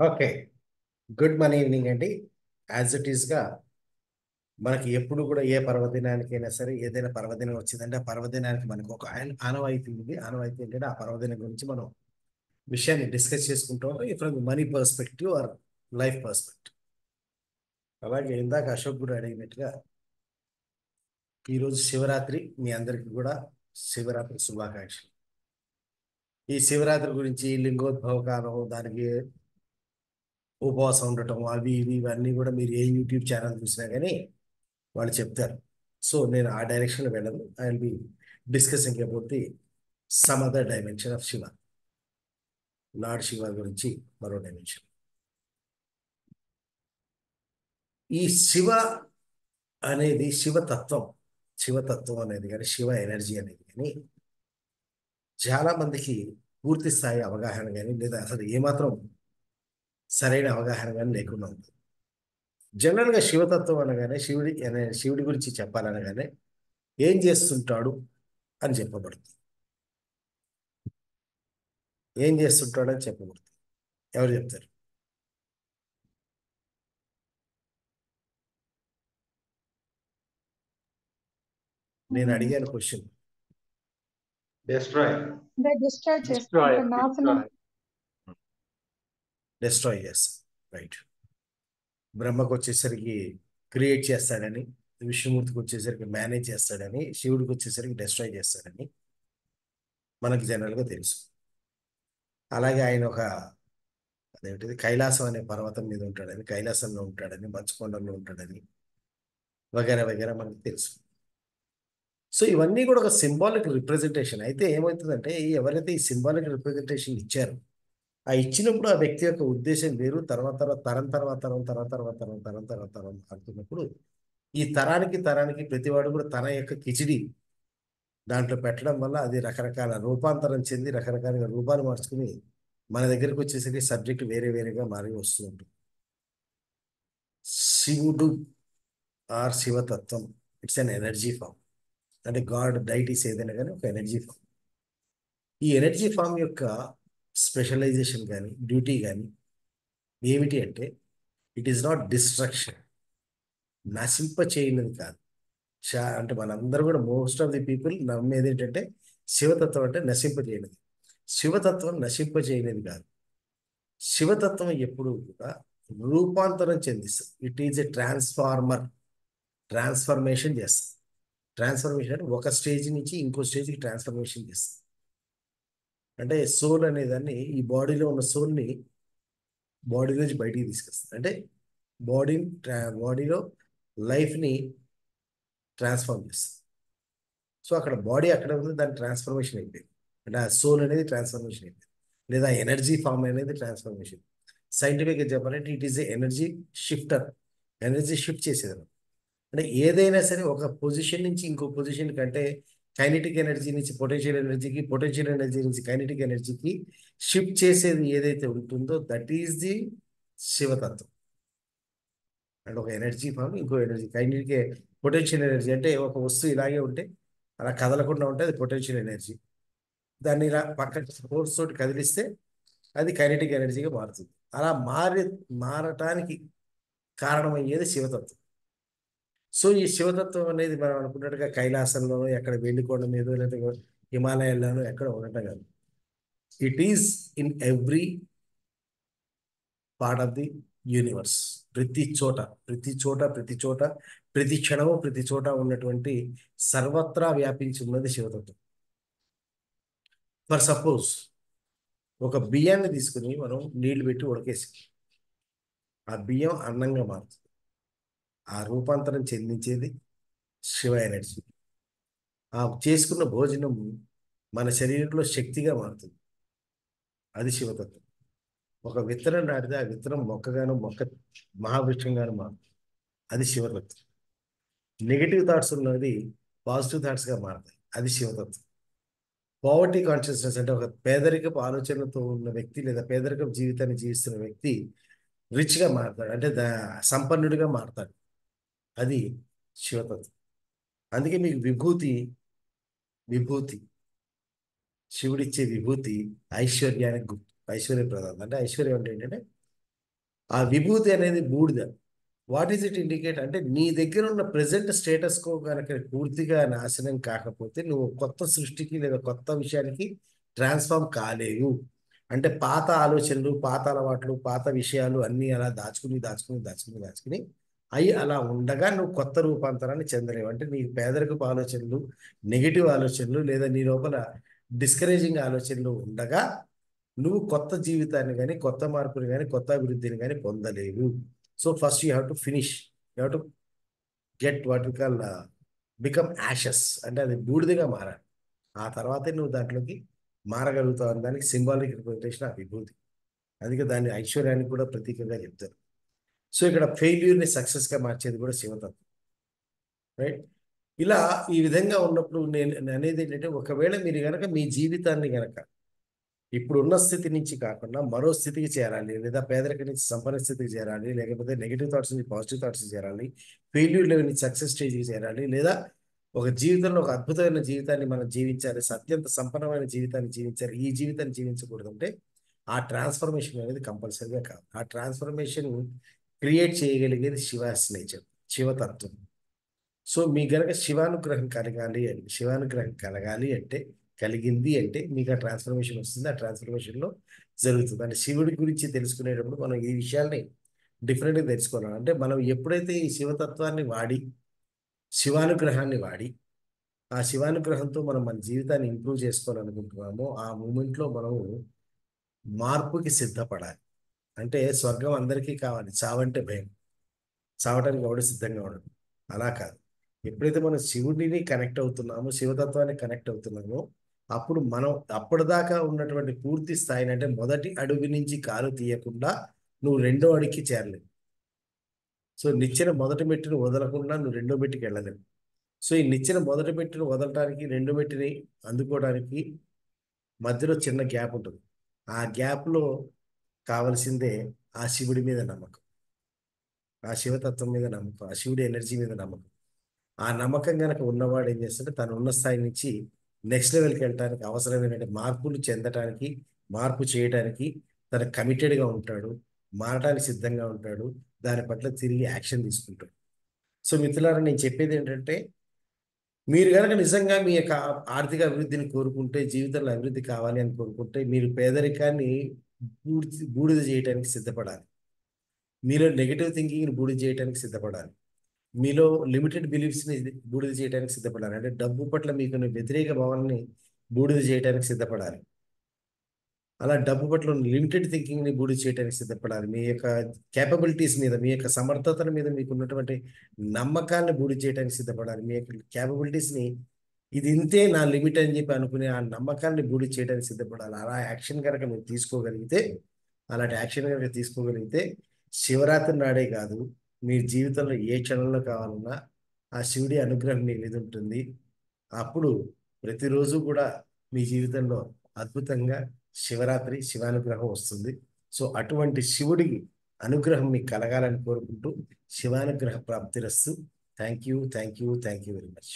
Okay. Good morning evening అండి. As it ఈస్గా మనకి ఎప్పుడు కూడా ఏ పర్వదినానికైనా సరే ఏదైనా పర్వదినం వచ్చిందంటే ఆ పర్వదినానికి మనకు ఒక ఆనవాయితీ ఉంది. ఆనవాయితీ ఏంటంటే ఆ పర్వదినం గురించి మనం విషయాన్ని డిస్కస్ చేసుకుంటూ ఉంటాం from money perspective are life perspective. అలాగే ఇందాక అశోక్ కూడా అడిగినట్టుగా ఈరోజు శివరాత్రి, మీ అందరికీ కూడా శివరాత్రి శుభాకాంక్షలు. ఈ శివరాత్రి గురించి లింగోద్భవ కాలం, దానికి ఉపవాసం ఉండటం, అవి ఇవి ఇవన్నీ కూడా మీరు ఏ యూట్యూబ్ ఛానల్ చూసినా కానీ వాళ్ళు చెప్తారు. సో నేను ఆ డైరెక్షన్లో వెళ్ళను. I will be discussing about the some other dimension of Shiva, lord Shiva గురించి మరో డైమెన్షన్. ఈ శివ అనేది శివతత్వం, శివతత్వం అనేది కానీ శివ ఎనర్జీ అనేది కానీ చాలా మందికి పూర్తి స్థాయి అవగాహన కానీ లేదా అసలు ఏమాత్రం సరైన అవగాహన కానీ లేకుండా ఉంది. జనరల్గా శివతత్వం అనగానే శివుడి గురించి చెప్పాలనగానే ఏం చేస్తుంటాడు అని చెప్పబడుతుంది. ఏం చేస్తుంటాడు అని చెప్పబడుతుంది. ఎవరు చెప్తారు? నేను అడిగాను క్వశ్చన్. Destroy. అంటే డిస్ట్రాయ్ Destroy. చేసుకుంటారు, నాశనం. Destroy. డిస్ట్రాయ్ చేస్తాడు, రైట్. బ్రహ్మకు వచ్చేసరికి క్రియేట్ చేస్తాడని, విష్ణుమూర్తికి వచ్చేసరికి మేనేజ్ చేస్తాడని, శివుడికి వచ్చేసరికి డిస్ట్రాయ్ చేస్తాడని మనకు జనరల్గా తెలుసు. అలాగే ఆయన ఒక అదేంటిది కైలాసం అనే పర్వతం మీద ఉంటాడని, కైలాసంలో ఉంటాడని, మంచుకొండల్లో ఉంటాడని వగేరా వగేరా మనకు తెలుసు. సో ఇవన్నీ కూడా ఒక సింబాలిక్ రిప్రజెంటేషన్. అయితే ఏమవుతుందంటే ఎవరైతే ఈ సింబాలిక్ రిప్రజెంటేషన్ ఇచ్చారో ఆ ఇచ్చినప్పుడు ఆ వ్యక్తి యొక్క ఉద్దేశం వేరు. తర్వాత తర్వాత తరం తర్వాత తరం తర్వాత తర్వాత తరం తరం తర్వాత తరం మారుతున్నప్పుడు ఈ తరానికి తరానికి ప్రతివాడు కూడా తన యొక్క కిచిడి దాంట్లో పెట్టడం వల్ల అది రకరకాల రూపాంతరం చెంది రకరకాల రూపాలు మార్చుకుని మన దగ్గరికి వచ్చేసరికి సబ్జెక్ట్ వేరే వేరేగా మారి వస్తూ ఉంటుంది. శివుడు ఆర్ శివతత్వం, ఇట్స్ అన్ ఎనర్జీ ఫామ్. అంటే గాడ్ డైటీస్ ఏదైనా కానీ ఒక ఎనర్జీ ఫామ్. ఈ ఎనర్జీ ఫామ్ యొక్క స్పెషలైజేషన్ కానీ డ్యూటీ కానీ ఏమిటి అంటే ఇట్ ఈస్ నాట్ డిస్ట్రక్షన్, నశింప చేయనిది కాదు. అంటే మనందరూ కూడా మోస్ట్ ఆఫ్ ది పీపుల్ నమ్మేది ఏంటంటే శివతత్వం అంటే నశింప చేయనిది. శివతత్వం నశింప చేయనిది కాదు. శివతత్వం ఎప్పుడు కూడా రూపాంతరం చెందిస్తుంది. It is a transformer. Transformation చేస్తుంది. ట్రాన్స్ఫర్మేషన్ అంటే ఒక స్టేజ్ నుంచి ఇంకో స్టేజ్కి ట్రాన్స్ఫర్మేషన్ చేస్తుంది. అంటే సోల్ అనేదాన్ని, ఈ బాడీలో ఉన్న సోల్ని బాడీ నుంచి బయటికి తీసుకొస్తుంది. అంటే బాడీ బాడీలో లైఫ్ని ట్రాన్స్ఫార్మ్ చేస్తుంది. సో అక్కడ బాడీ అక్కడ ఉంది, దాని ట్రాన్స్ఫర్మేషన్ అయిపోయింది. అంటే ఆ సోల్ అనేది ట్రాన్స్ఫర్మేషన్ అయిపోయింది, లేదా ఎనర్జీ ఫామ్ అనేది ట్రాన్స్ఫర్మేషన్. సైంటిఫిక్గా చెప్పాలంటే it is a energy shifter. Energy shift చేసేది. అంటే ఏదైనా సరే ఒక పొజిషన్ నుంచి ఇంకో పొజిషన్ కంటే కైనెటిక్ ఎనర్జీ నుంచి పొటెన్షియల్ ఎనర్జీకి, పొటెన్షియల్ ఎనర్జీ నుంచి కైనెటిక్ ఎనర్జీకి షిఫ్ట్ చేసేది ఏదైతే ఉంటుందో దట్ ఈస్ ది శివతత్వం. అంటే ఒక ఎనర్జీ ఫామ్ ఇంకో ఎనర్జీ, కైనెటిక్ పొటెన్షియల్ ఎనర్జీ అంటే ఒక వస్తువు ఇలాగే ఉంటే అలా కదలకుండా ఉంటే అది పొటెన్షియల్ ఎనర్జీ. దాన్ని ఇలా పక్కన ఫోర్స్ తోటి కదిలిస్తే అది కైనెటిక్ ఎనర్జీగా మారుతుంది. అలా మారటానికి కారణమయ్యేది శివతత్వం. సో ఈ శివతత్వం అనేది మనం అనుకున్నట్టుగా కైలాసంలోనో ఎక్కడ వెండికొండ మీద లేదా హిమాలయాల్లోనో ఎక్కడ ఉండటం కాదు. It is in every part of the universe. ప్రతి చోట ప్రతి చోట ప్రతి చోట ప్రతి క్షణము ప్రతి చోట ఉన్నటువంటి సర్వత్రా వ్యాపించి ఉన్నది శివతత్వం. ఫర్ సపోజ్ ఒక బియ్యాన్ని తీసుకుని మనం నీళ్లు పెట్టి ఉడకేసి ఆ బియ్యం అన్నంగా మారుతుంది. ఆ రూపాంతరం చెందించేది శివ ఎనర్జీ. ఆ చేసుకున్న భోజనం మన శరీరంలో శక్తిగా మారుతుంది. అది శివతత్వం. ఒక విత్తనం నాటితే ఆ విత్తనం మొక్కగాను, మొక్క మహావృక్షంగాను మారుతుంది. అది శివతత్వం. నెగిటివ్ థాట్స్ ఉన్నది పాజిటివ్ థాట్స్గా మారుతాయి. అది శివతత్వం. పావర్టీ కాన్షియస్నెస్ అంటే ఒక పేదరికపు ఆలోచనలతో ఉన్న వ్యక్తి లేదా పేదరికపు జీవితాన్ని జీవిస్తున్న వ్యక్తి రిచ్గా మారుతాడు, అంటే సంపన్నుడిగా మారుతాడు. అది శివతత్వం. అందుకే మీకు విభూతి, విభూతి శివుడిచ్చే విభూతి ఐశ్వర్యానికి గుర్తు. ఐశ్వర్య ప్రదానం అంటే ఐశ్వర్యం అంటే ఏంటంటే ఆ విభూతి అనేది బూడిద. వాట్ ఈస్ ఇట్ ఇండికేట్ అంటే నీ దగ్గర ఉన్న ప్రెజెంట్ స్టేటస్ కో కనుక పూర్తిగా నాశనం కాకపోతే నువ్వు కొత్త సృష్టికి లేదా కొత్త విషయానికి ట్రాన్స్ఫార్మ్ కాలేవు. అంటే పాత ఆలోచనలు, పాత అలవాట్లు, పాత విషయాలు అన్నీ అలా దాచుకుని దాచుకుని దాచుకుని దాచుకుని అవి అలా ఉండగా నువ్వు కొత్త రూపాంతరాన్ని చెందలేవు. అంటే నీ పేదరికపు ఆలోచనలు, నెగిటివ్ ఆలోచనలు లేదా నీ లోపల డిస్కరేజింగ్ ఆలోచనలు ఉండగా నువ్వు కొత్త జీవితాన్ని కానీ, కొత్త మార్పుని కానీ, కొత్త అభివృద్ధిని కానీ పొందలేవు. So first you have to finish, you have to get what we call become ashes, అంటే అది బూడిదగా మారాలి. ఆ తర్వాతే నువ్వు దాంట్లోకి మారగలుగుతావు అని దానికి సింబాలిక్ రిప్రజెంటేషన్ ఆ విభూతి. అందుకే దాన్ని ఐశ్వర్యానికి కూడా ప్రతీకగా చెప్తారు. సో ఇక్కడ ఫెయిల్యూర్ని సక్సెస్గా మార్చేది కూడా శివతత్వం, రైట్? ఇలా ఈ విధంగా ఉన్నప్పుడు నేను అనేది ఏంటంటే, ఒకవేళ మీరు కనుక మీ జీవితాన్ని కనుక ఇప్పుడున్న స్థితి నుంచి కాకుండా మరో స్థితికి చేరాలి, లేదా పేదరికం నుంచి సంపన్న స్థితికి చేరాలి, లేకపోతే నెగిటివ్ థాట్స్ నుంచి పాజిటివ్ థాట్స్ చేరాలి, ఫెయిల్యూర్ లెవెల్ నుంచి సక్సెస్ స్టేజ్కి చేరాలి, లేదా ఒక జీవితంలో ఒక అద్భుతమైన జీవితాన్ని మనం జీవించాలి, అత్యంత సంపన్నమైన జీవితాన్ని జీవించాలి, ఈ జీవితాన్ని జీవించకూడదు అంటే ఆ ట్రాన్స్ఫర్మేషన్ అనేది కంపల్సరీగా కావాలి. ఆ ట్రాన్స్ఫర్మేషన్ క్రియేట్ చేయగలిగేది శివాస్ నేచర్, శివతత్వం. సో మీ గనక శివానుగ్రహం కలగాలి అంటే కలిగింది అంటే మీకు ఆ ట్రాన్స్ఫర్మేషన్ వస్తుంది. ఆ ట్రాన్స్ఫర్మేషన్లో జరుగుతుంది. అంటే శివుడి గురించి తెలుసుకునేటప్పుడు మనం ఈ విషయాల్ని డిఫరెంట్గా తెలుసుకోవాలి. అంటే మనం ఎప్పుడైతే ఈ శివతత్వాన్ని వాడి, శివానుగ్రహాన్ని వాడి, ఆ శివానుగ్రహంతో మనం మన జీవితాన్ని ఇంప్రూవ్ చేసుకోవాలనుకుంటున్నామో ఆ మూమెంట్లో మనము మార్పుకి సిద్ధపడాలి. అంటే స్వర్గం అందరికీ కావాలి, చావంటే భయం, చావటానికి ఎవడు సిద్ధంగా ఉండడు. అలా కాదు. ఎప్పుడైతే మనం శివుడిని కనెక్ట్ అవుతున్నామో, శివతత్వాన్ని కనెక్ట్ అవుతున్నామో, అప్పుడు మనం అప్పటిదాకా ఉన్నటువంటి పూర్తి స్థాయిని, అంటే మొదటి అడుగు నుంచి కాలు తీయకుండా నువ్వు రెండో అడుగుకి చేరలేవు. సో నిచ్చెన మొదటి మెట్టును వదలకుండా నువ్వు రెండో మెట్టుకి వెళ్ళలేవు. సో ఈ నిచ్చెన మొదటి మెట్టును వదలటానికి, రెండో మెట్టుని అందుకోవడానికి మధ్యలో చిన్న గ్యాప్ ఉంటుంది. ఆ గ్యాప్లో కావలసిందే ఆ శివుడి మీద నమ్మకం, ఆ శివతత్వం మీద నమ్మకం, ఆ శివుడి ఎనర్జీ మీద నమ్మకం. ఆ నమ్మకం కనుక ఉన్నవాడు ఏం చేస్తాడు, తను ఉన్న స్థాయి నుంచి నెక్స్ట్ లెవెల్కి వెళ్ళడానికి అవసరమైన మార్పులు చెందటానికి, మార్పు చేయడానికి తను కమిటెడ్గా ఉంటాడు, మారడానికి సిద్ధంగా ఉంటాడు, దాని పట్ల తిరిగి యాక్షన్ తీసుకుంటాడు. సో మిత్రులారా, నేను చెప్పేది ఏంటంటే, మీరు కనుక నిజంగా మీ యొక్క ఆర్థిక అభివృద్ధిని కోరుకుంటే, జీవితంలో అభివృద్ధి కావాలి అని కోరుకుంటే, మీరు పేదరికాన్ని బూడిద చేయడానికి సిద్ధపడాలి. మీలో నెగిటివ్ థింకింగ్ని బూడిద చేయడానికి సిద్ధపడాలి. మీలో లిమిటెడ్ బిలీఫ్స్ని బూడిద చేయడానికి సిద్ధపడాలి. అంటే డబ్బు పట్ల మీకు వ్యతిరేక భావాలని బూడిద చేయడానికి సిద్ధపడాలి. అలా డబ్బు పట్ల లిమిటెడ్ థింకింగ్ని బూడిద చేయడానికి సిద్ధపడాలి. మీ యొక్క క్యాపబిలిటీస్ మీద, మీ యొక్క సమర్థతల మీద మీకు ఉన్నటువంటి నమ్మకాన్ని బూడిద చేయడానికి సిద్ధపడాలి. మీ యొక్క క్యాపబిలిటీస్ని ఇది ఇంతే నా లిమిట్ అని చెప్పి అనుకునే ఆ నమ్మకాన్ని బూడిద చేయడానికి సిద్ధపడాలి. అలా యాక్షన్ కనుక మీరు తీసుకోగలిగితే, అలాంటి యాక్షన్ కనుక తీసుకోగలిగితే, శివరాత్రి నాడే కాదు, మీ జీవితంలో ఏ క్షణంలో కావాలన్నా ఆ శివుడి అనుగ్రహం మీ మీద ఉంటుంది. అప్పుడు ప్రతిరోజు కూడా మీ జీవితంలో అద్భుతంగా శివరాత్రి శివానుగ్రహం వస్తుంది. సో అటువంటి శివుడి అనుగ్రహం మీకు కలగాలని కోరుకుంటూ శివానుగ్రహ ప్రాప్తిరస్తు. Thank you, thank you, thank you very much.